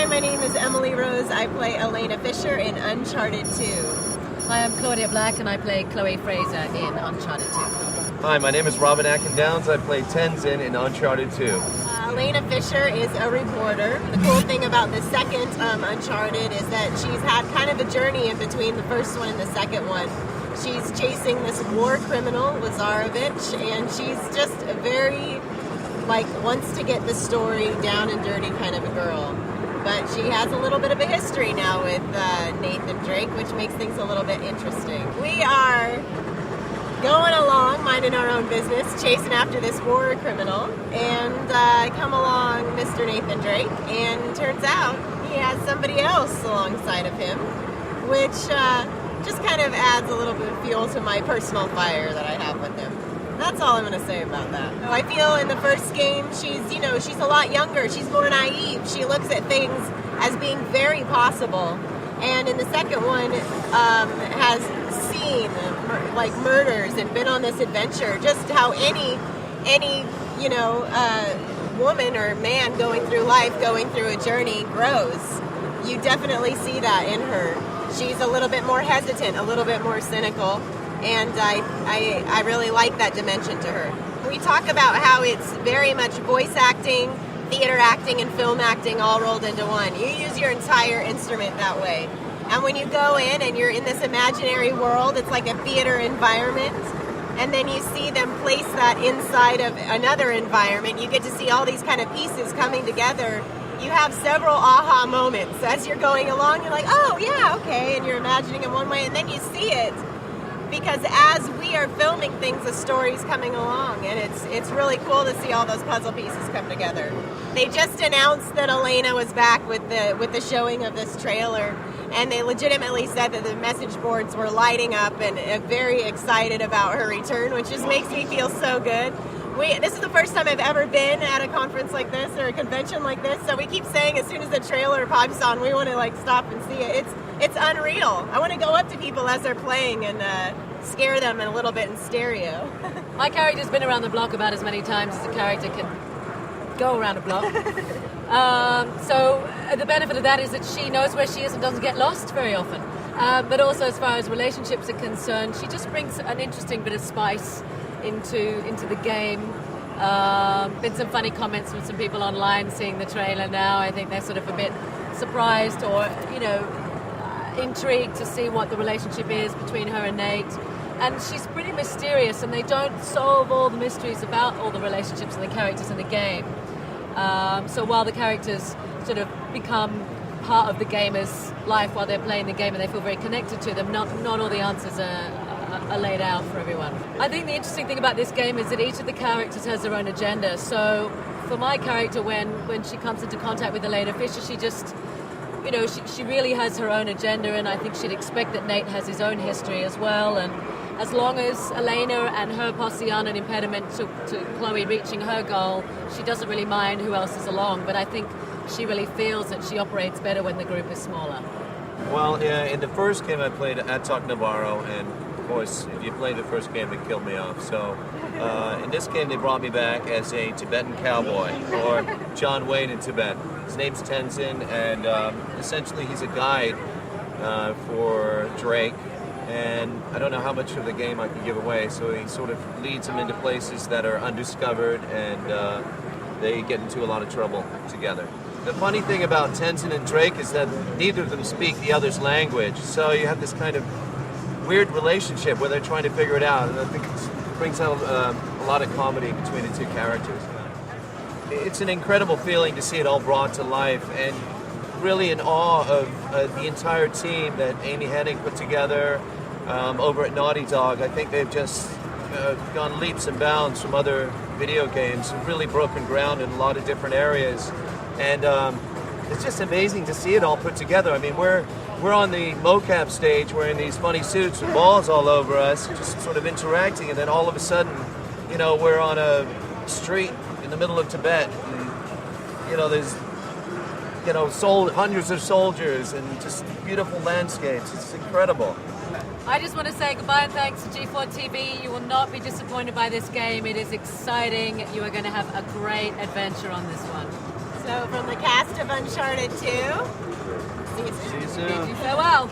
Hi, my name is Emily Rose. I play Elena Fisher in Uncharted 2. Hi, I'm Claudia Black and I play Chloe Fraser in Uncharted 2. Hi, my name is Robin Atkins-Downs. I play Tenzin in Uncharted 2. Elena Fisher is a reporter. The cool thing about the second Uncharted is that she's had kind of a journey in between the first one and the second one. She's chasing this war criminal, Lazarevich, and she's just a very, wants to get the story down and dirty kind of a girl. But she has a little bit of a history now with Nathan Drake, which makes things a little bit interesting. We are going along, minding our own business, chasing after this war criminal, and come along Mr. Nathan Drake, and turns out he has somebody else alongside of him, which just kind of adds a little bit of fuel to my personal fire that I have with him. That's all I'm going to say about that. I feel in the first game, she's a lot younger. She's more naive. She looks at things as being very possible. And in the second one, has seen murders and been on this adventure. Just how any woman or man going through life, going through a journey grows. You definitely see that in her. She's a little bit more hesitant, a little bit more cynical. And I really like that dimension to her. We talk about how it's very much voice acting, theater acting, and film acting all rolled into one. You use your entire instrument that way. And when you go in and you're in this imaginary world, it's like a theater environment. And then you see them place that inside of another environment. You get to see all these kind of pieces coming together. You have several aha moments. As you're going along, you're like, oh, yeah, okay. And you're imagining in one way, and then you see it. Because as we are filming things, the story's coming along, and it's really cool to see all those puzzle pieces come together. They just announced that Elena was back with the showing of this trailer, and they legitimately said that the message boards were lighting up and very excited about her return, which just makes me feel so good. This is the first time I've ever been at a conference like this or a convention like this, so we keep saying as soon as the trailer pops on, we want to stop and see it. It's unreal. I want to go up to people as they're playing and scare them a little bit in stereo. My character's been around the block about as many times as a character can go around a block. So the benefit of that is that she knows where she is and doesn't get lost very often. But also as far as relationships are concerned, she just brings an interesting bit of spice into the game. Been some funny comments from some people online seeing the trailer now. I think they're sort of a bit surprised or, intrigued to see what the relationship is between her and Nate. And she's pretty mysterious, and they don't solve all the mysteries about all the relationships and the characters in the game. So while the characters sort of become part of the gamer's life while they're playing the game and they feel very connected to them, not all the answers are laid out for everyone. I think the interesting thing about this game is that each of the characters has their own agenda. So for my character, when she comes into contact with Elena Fisher, she just, she really has her own agenda, and I think she'd expect that Nate has his own history as well. And as long as Elena and her posse aren't an impediment to Chloe reaching her goal, she doesn't really mind who else is along. But I think she really feels that she operates better when the group is smaller. Well, in the first game I played Atok Navarro, and of course, if you played the first game, it killed me off. So in this game, they brought me back as a Tibetan cowboy, or John Wayne in Tibet. His name's Tenzin, and essentially he's a guide for Drake. And I don't know how much of the game I can give away, so he sort of leads them into places that are undiscovered, and they get into a lot of trouble together. The funny thing about Tenzin and Drake is that neither of them speak the other's language, so you have this kind of weird relationship where they're trying to figure it out, and I think it brings out a lot of comedy between the two characters. It's an incredible feeling to see it all brought to life, and really in awe of the entire team that Amy Hennig put together over at Naughty Dog. I think they've just gone leaps and bounds from other video games, really broken ground in a lot of different areas, and it's just amazing to see it all put together. I mean, we're on the mocap stage wearing these funny suits with balls all over us, just sort of interacting, and then all of a sudden, we're on a street in the middle of Tibet, and there's hundreds of soldiers and just beautiful landscapes. It's incredible. I just want to say goodbye and thanks to G4 TV. You will not be disappointed by this game. It is exciting. You are going to have a great adventure on this one. So from the cast of Uncharted 2, see you soon. See you soon. Farewell.